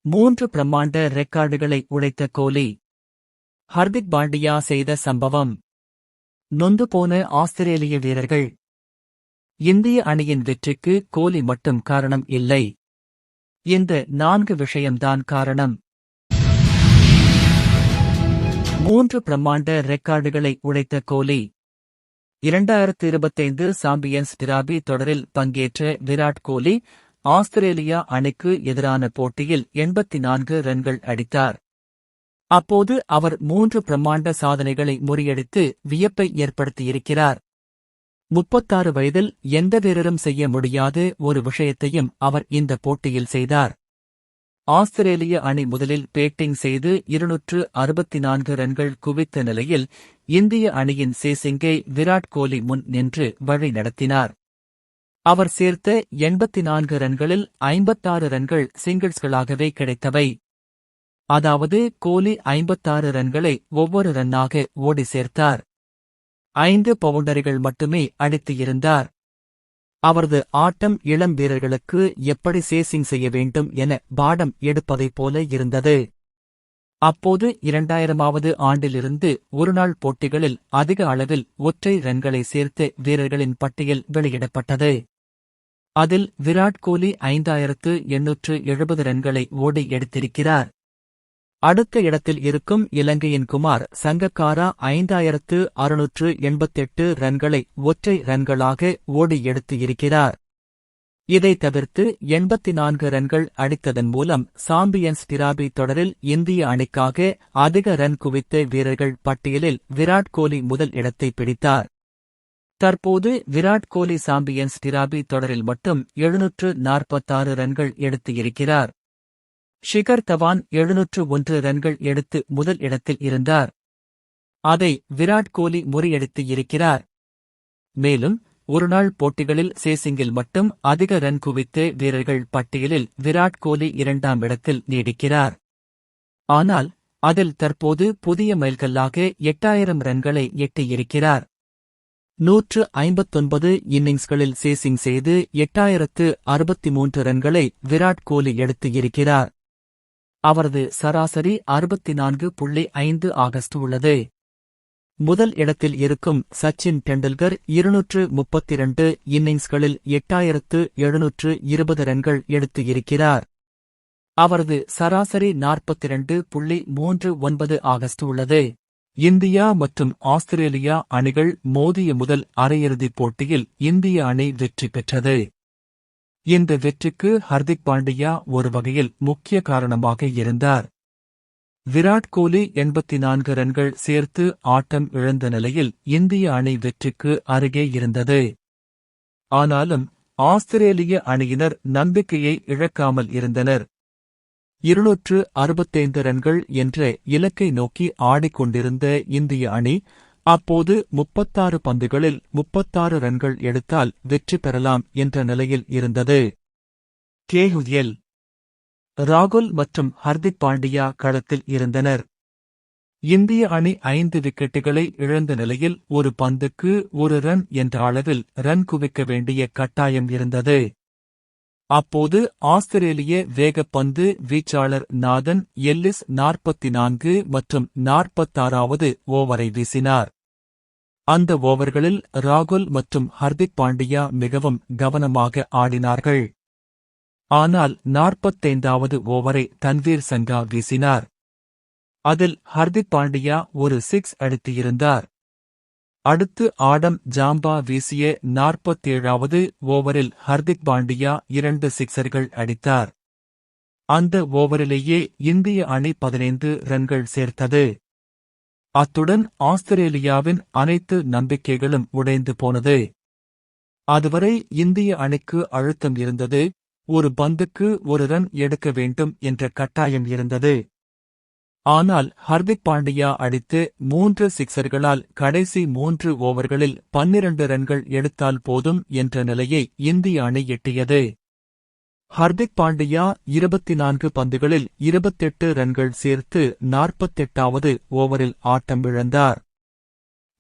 3 பிரம்மாண்ட ரெக்கார்டுகளை உடைத்த கோலி. ஹர்திக் பாண்டியா செய்த சம்பவம். நொந்து போன ஆஸ்திரேலிய வீரர்கள். இந்திய அணியின் வெற்றிக்கு கோலி மட்டும் காரணம் இல்லை. இந்த 4 விஷயம்தான் காரணம். 3 பிரம்மாண்ட ரெக்கார்டுகளை உடைத்த கோலி. 2025 சாம்பியன்ஸ் டிராபி தொடரில் பங்கேற்ற விராட் கோலி ஆஸ்திரேலியா அணிக்கு எதிரான போட்டியில் 84 ரன்கள் அடித்தார். அப்போது அவர் 3 பிரம்மாண்ட சாதனைகளை முறியடித்து வியப்பை ஏற்படுத்தியிருக்கிறார். 36 வயதில் எந்த வீரரும் செய்ய முடியாத ஒரு விஷயத்தையும் அவர் இந்த போட்டியில் செய்தார். ஆஸ்திரேலிய அணி முதலில் பேட்டிங் செய்து 264 ரன்கள் குவித்த நிலையில் இந்திய அணியின் சேசிங்கை விராட் கோலி முன் நின்று வழி நடத்தினார். அவர் சேர்த்த 84 ரன்களில் 56 ரன்கள் சிங்கிள்ஸ்களாகவே கிடைத்தவை. அதாவது கோலி 56 ரன்களை ஒவ்வொரு ரன்னாக ஓடி சேர்த்தார். 5 பவுண்டரிகள் மட்டுமே அடித்து இருந்தார். அவரது ஆட்டம் இளம் வீரர்களுக்கு எப்படி சேசிங் செய்ய வேண்டும் என பாடம் எடுப்பதைப் போல இருந்தது. அப்போது 2000வது ஆண்டிலிருந்து ஒருநாள் போட்டிகளில் அதிக அளவில் ஒற்றை ரன்களை சேர்த்த வீரர்களின் பட்டியல் வெளியிடப்பட்டது. அதில் விராட் கோலி 5870 ரன்களை ஓடி எடுத்திருக்கிறார். அடுத்த இடத்தில் இருக்கும் இலங்கையின் குமார் சங்கக்காரா 5688 ரன்களை ஒற்றை ரன்களாக ஓடி எடுத்து இருக்கிறார். இதைத் தவிர்த்து 84 ரன்கள் அடித்ததன் மூலம் சாம்பியன்ஸ் டிராபி தொடரில் இந்திய அணிக்காக அதிக ரன் குவித்த வீரர்கள் பட்டியலில் விராட் கோலி முதல் இடத்தை பிடித்தார். தற்போது விராட் கோலி சாம்பியன்ஸ் டிராபி தொடரில் மட்டும் 746 ரன்கள் எடுத்து இருக்கிறார். ஷிகர் தவான் 701 ரன்கள் எடுத்து முதல் இடத்தில் இருந்தார். அதை விராட் கோலி முறியடித்து இருக்கிறார். மேலும் ஒருநாள் போட்டிகளில் சேசிங்கில் மட்டும் அதிக ரன் குவித்த வீரர்கள் பட்டியலில் விராட் கோலி 2ஆம் இடத்தில் நீடிக்கிறார். ஆனால் அதில் தற்போது புதிய மைல்கல்லாக 8000 ரன்களை எட்டியிருக்கிறார். 159 இன்னிங்ஸ்களில் சேசிங் செய்து 8063 ரன்களை விராட் கோலி எடுத்து இருக்கிறார். அவரது சராசரி 64.5 ஆகஸ்ட் உள்ளது. முதல் இடத்தில் இருக்கும் சச்சின் டெண்டுல்கர் 232 இன்னிங்ஸ்களில் 8720 ரன்கள் எடுத்து இருக்கிறார். அவரது சராசரி 42.39 ஆகஸ்ட் உள்ளது. இந்தியா மற்றும் ஆஸ்திரேலியா அணிகள் மோதிய முதல் அரையிறுதிப் போட்டியில் இந்திய அணி வெற்றி பெற்றது. இந்த வெற்றிக்கு ஹர்திக் பாண்டியா ஒரு வகையில் முக்கிய காரணமாக இருந்தார். விராட் கோலி 84 ரன்கள் சேர்த்து ஆட்டம் இழந்த நிலையில் இந்திய அணி வெற்றிக்கு அருகே இருந்தது. ஆனாலும் ஆஸ்திரேலிய அணியினர் நம்பிக்கையை இழக்காமல் இருந்தனர். 265 ரன்கள் என்ற இலக்கை நோக்கி ஆடிக்கொண்டிருந்த இந்திய அணி அப்போது 36 பந்துகளில் 36 ரன்கள் எடுத்தால் வெற்றி பெறலாம் என்ற நிலையில் இருந்தது. கேஎல் ராகுல் மற்றும் ஹர்திக் பாண்டியா களத்தில் இருந்தனர். இந்திய அணி 5 விக்கெட்டுகளை இழந்த நிலையில் ஒரு பந்துக்கு 1 ரன் என்ற அளவில் ரன் குவிக்க வேண்டிய கட்டாயம் இருந்தது. அப்போது ஆஸ்திரேலிய வேகப்பந்து வீச்சாளர் நாதன் எல்லிஸ் 44 மற்றும் 46வது ஓவரை வீசினார். அந்த ஓவர்களில் ராகுல் மற்றும் ஹர்திக் பாண்டியா மிகவும் கவனமாக ஆடினார்கள். ஆனால் 45வது ஓவரை தன்வீர் சங்கா வீசினார். அதில் ஹர்திக் பாண்டியா ஒரு 6 அடித்திருந்தார். அடுத்து ஆடம் ஜாம்பா வீசிய 47வது ஓவரில் ஹர்திக் பாண்டியா 2 சிக்சர்கள் அடித்தார். அந்த ஓவரிலேயே இந்திய அணி 15 ரன்கள் சேர்த்தது. அத்துடன் ஆஸ்திரேலியாவின் அனைத்து நம்பிக்கைகளும் உடைந்து போனது. அதுவரை இந்திய அணிக்கு அழுத்தம் இருந்தது. ஒரு பந்துக்கு 1 ரன் எடுக்க வேண்டும் என்ற கட்டாயம் இருந்தது. ஆனால் ஹர்திக் பாண்டியா அடித்து 3 சிக்சர்களால் கடைசி 3 ஓவர்களில் 12 ரன்கள் எடுத்தால் போதும் என்ற நிலையை இந்திய அணி எட்டியது. ஹர்திக் பாண்டியா 24 பந்துகளில் 28 ரன்கள் சேர்த்து 48வது ஓவரில் ஆட்டம் இழந்தார்.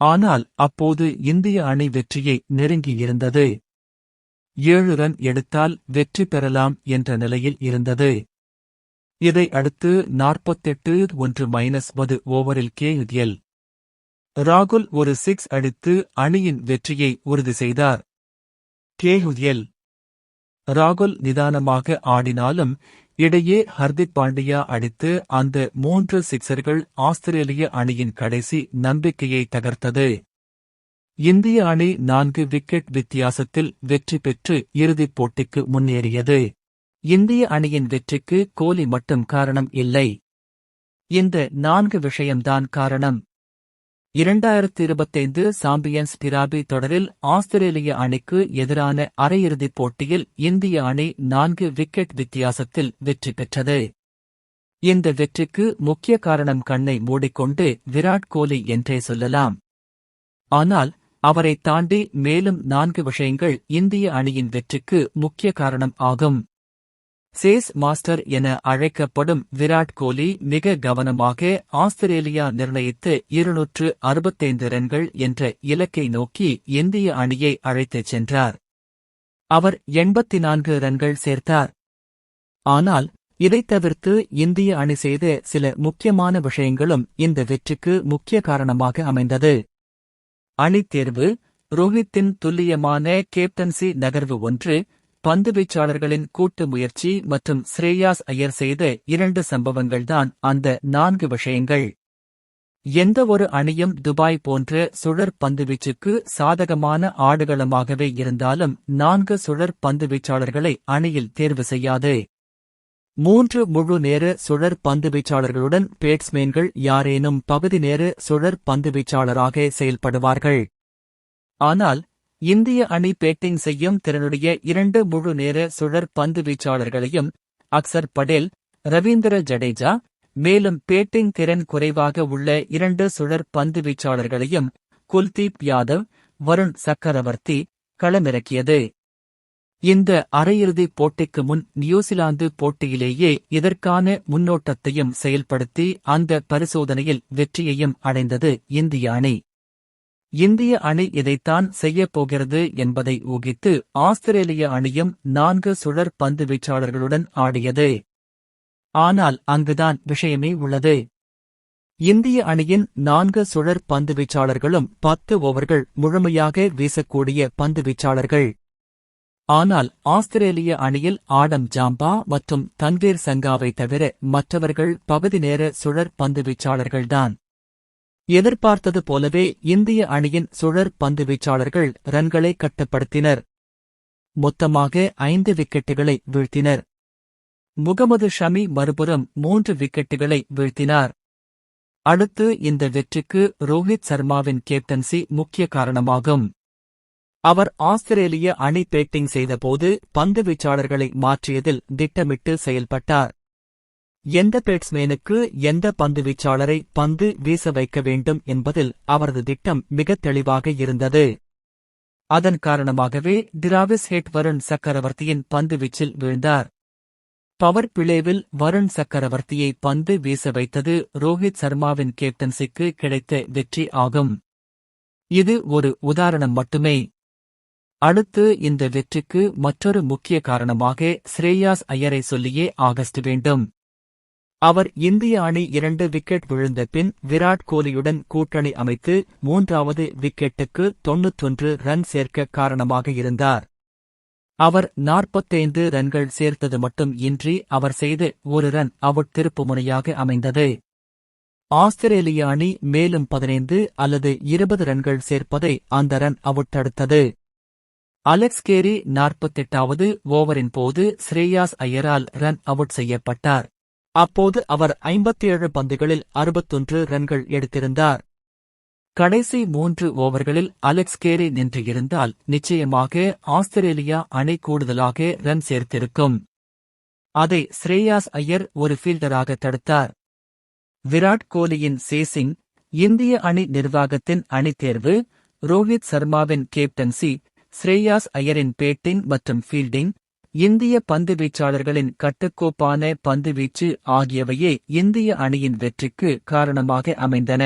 ஆனால் அப்போது இந்திய அணி வெற்றியை நெருங்கியிருந்தது. 7 ரன் எடுத்தால் வெற்றி பெறலாம் என்ற நிலையில் இருந்தது. இதை அடுத்து 48-1 ஓவரில் KL ராகுல் ஒரு 6 அடித்து அணியின் வெற்றியை உறுதி செய்தார். KL ராகுல் நிதானமாக ஆடினாலும் இடையே ஹர்திக் பாண்டியா அடித்து அந்த 3 சிக்சர்கள் ஆஸ்திரேலிய அணியின் கடைசி நம்பிக்கையை தகர்த்தது. இந்திய அணி 4 விக்கெட் வித்தியாசத்தில் வெற்றி பெற்று இறுதிப் போட்டிக்கு முன்னேறியது. இந்திய அணியின் வெற்றிக்கு கோலி மட்டும் காரணம் இல்லை. இந்த 4 விஷயம்தான் காரணம். 2025 சாம்பியன்ஸ் டிராபி தொடரில் ஆஸ்திரேலிய அணிக்கு எதிரான அரையிறுதிப் போட்டியில் இந்திய அணி 4 விக்கெட் வித்தியாசத்தில் வெற்றி பெற்றது. இந்த வெற்றிக்கு முக்கிய காரணம் கண்ணை மூடிக்கொண்டு விராட் கோலி என்றே சொல்லலாம். ஆனால் அவரை தாண்டி மேலும் 4 விஷயங்கள் இந்திய அணியின் வெற்றிக்கு முக்கிய காரணம் ஆகும். சேஸ் மாஸ்டர் என அழைக்கப்படும் விராட் கோலி மிக கவனமாக ஆஸ்திரேலியா நிர்ணயித்த 265 ரன்கள் என்ற இலக்கை நோக்கி இந்திய அணியை அழைத்துச் சென்றார். அவர் 84 ரன்கள் சேர்த்தார். ஆனால் இதைத் தவிர்த்து இந்திய அணி செய்த சில முக்கியமான விஷயங்களும் இந்த வெற்றிக்கு முக்கிய காரணமாக அமைந்தது. அணித் தேர்வு, ரோஹித்தின் துல்லியமான கேப்டன்சி நகர்வு 1, பந்துவீச்சாளர்களின் கூட்டு முயற்சி மற்றும் ஸ்ரேயாஸ் ஐயர் செய்த 2 சம்பவங்கள்தான் அந்த 4 விஷயங்கள். எந்த ஒரு அணியும் துபாய் போன்ற சுழற் பந்துவீச்சுக்கு சாதகமான ஆடுகளமாகவே இருந்தாலும் 4 சுழற் பந்துவீச்சாளர்களை அணியில் தேர்வு செய்யாது. 3 முழு நேர சுழற் பந்துவீச்சாளர்களுடன் பேட்ஸ்மேன்கள் யாரேனும் பகுதி நேர சுழற் பந்துவீச்சாளராக செயல்படுவார்கள். ஆனால் இந்திய அணி பேட்டிங் செய்யும் திறனுடைய 2 முழு நேர சுழற் பந்து வீச்சாளர்களையும் அக்சர் படேல், ரவீந்திர ஜடேஜா, மேலும் பேட்டிங் திறன் குறைவாக உள்ள 2 சுழற் பந்து வீச்சாளர்களையும் குல்தீப் யாதவ், வருண் சக்கரவர்த்தி களமிறக்கியது. இந்த அரையிறுதிப் போட்டிக்கு முன் நியூசிலாந்து போட்டியிலேயே இதற்கான முன்னோட்டத்தையும் செயல்படுத்தி அந்த பரிசோதனையில் வெற்றியையும் அடைந்தது இந்திய அணி. இந்திய அணி இதைத்தான் செய்யப் போகிறது என்பதை ஊகித்து ஆஸ்திரேலிய அணியும் 4 சுழற் பந்து வீச்சாளர்களுடன் ஆடியது. ஆனால் அங்குதான் விஷயமே உள்ளது. இந்திய அணியின் 4 சுழற் பந்து வீச்சாளர்களும் 10 ஓவர்கள் முழுமையாக வீசக்கூடிய பந்து வீச்சாளர்கள். ஆனால் ஆஸ்திரேலிய அணியில் ஆடம் ஜாம்பா மற்றும் தன்வீர் சங்காவை தவிர மற்றவர்கள் பகுதி நேர சுழற் பந்து வீச்சாளர்கள்தான். எதிர்பார்த்தது போலவே இந்திய அணியின் சுழற் பந்து வீச்சாளர்கள் ரன்களை கட்டுப்படுத்தினர். மொத்தமாக 5 விக்கெட்டுகளை வீழ்த்தினர். முகமது ஷமி மறுபுறம் 3 விக்கெட்டுகளை வீழ்த்தினார். அடுத்து இந்த வெற்றிக்கு ரோஹித் சர்மாவின் கேப்டன்சி முக்கிய காரணமாகும். அவர் ஆஸ்திரேலிய அணி பேட்டிங் செய்தபோது பந்து வீச்சாளர்களை மாற்றியதில் திட்டமிட்டு செயல்பட்டார். எந்த பேட்ஸ்மேனுக்கு எந்த பந்து வீச்சாளரை பந்து வீச வைக்க வேண்டும் என்பதில் அவரது திட்டம் மிகத் தெளிவாக இருந்தது. அதன் காரணமாகவே டிராவிஸ் ஹெட் வருண் சக்கரவர்த்தியின் பந்து வீச்சில் வீழ்ந்தார். பவர் பிளேவில் வருண் சக்கரவர்த்தியை பந்து வீச வைத்தது ரோஹித் சர்மாவின் கேப்டன்சிக்கு கிடைத்த வெற்றி ஆகும். இது ஒரு உதாரணம் மட்டுமே. அடுத்து இந்த வெற்றிக்கு மற்றொரு முக்கிய காரணமாக ஸ்ரேயாஸ் ஐயரை சொல்லியே ஆகஸ்ட் வேண்டும். அவர் இந்திய அணி 2 விக்கெட் விழுந்த பின் விராட் கோலியுடன் கூட்டணி அமைத்து 3வது விக்கெட்டுக்கு 91 ரன் சேர்க்க காரணமாக இருந்தார். அவர் 45 ரன்கள் சேர்த்தது மட்டும் இன்றி அவர் செய்த ஒரு ரன் அவுட் திருப்புமுனையாக அமைந்தது. ஆஸ்திரேலிய அணி மேலும் 15 அல்லது 20 ரன்கள் சேர்ப்பதை அந்த ரன் அவுட் தடுத்தது. அலெக்ஸ் கேரி 48வது ஓவரின் போது ஸ்ரேயாஸ் ஐயரால் ரன் அவுட் செய்யப்பட்டார். அப்போது அவர் 57 பந்துகளில் 61 ரன்கள் எடுத்திருந்தார். கடைசி 3 ஓவர்களில் அலெக்ஸ் கேரி நின்று இருந்தால் நிச்சயமாக ஆஸ்திரேலியா அணி கூடுதலாக ரன் சேர்த்திருக்கும். அதை ஸ்ரேயாஸ் ஐயர் ஒரு ஃபீல்டராக தடுத்தார். விராட் கோலியின் சேசிங், இந்திய அணி நிர்வாகத்தின் அணித் தேர்வு, ரோஹித் சர்மாவின் கேப்டன்சி, ஸ்ரேயாஸ் ஐயரின் பேட்டிங் மற்றும் ஃபீல்டிங், இந்திய பந்து வீச்சாளர்களின் கட்டுக்கோப்பான பந்துவீச்சு ஆகியவையே இந்திய அணியின் வெற்றிக்கு காரணமாக அமைந்தன.